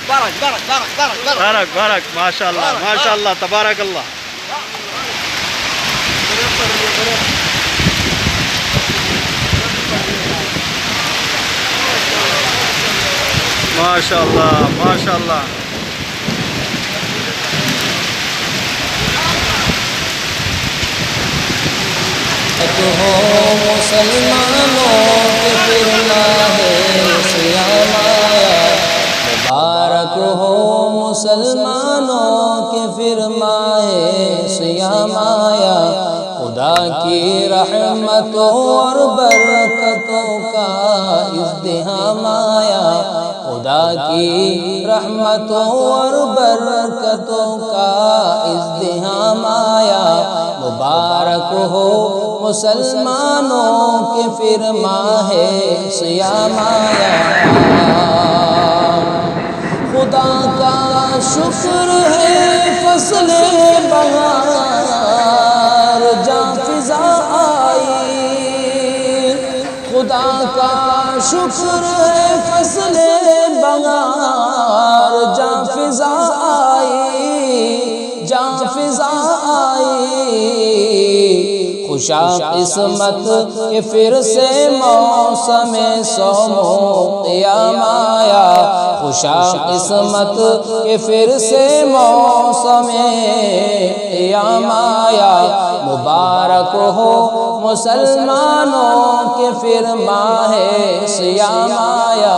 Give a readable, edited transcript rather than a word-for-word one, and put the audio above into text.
بارک بارک ماشاء اللہ تبارک اللہ. ماشاء اللہ. ہو مسلمانوں کے پھر ماہ صیام آیا. مبارک ہو مسلمانوں کے پھر ماہ صیام آیا. خدا کی رحمتوں اور برکتوں کا ازدحام آیا. خدا کی رحمتوں اور برکتوں کا ازدحام آیا. مبارک ہو مسلمانوں کے پھر ماہ صیام آیا. خدا کا شکر ہے فصل بہار جاں فضا آئی. خدا کا شکر ہے فصل بہار جاں فضا آئی. خوشا قسمت کہ پھر سے موسم صوم و قیام آیا. خوشا قسمت کہ پھر سے موسم قیام آیا. مبارک ہو مسلمانوں کے پھر ماہ صیام آیا.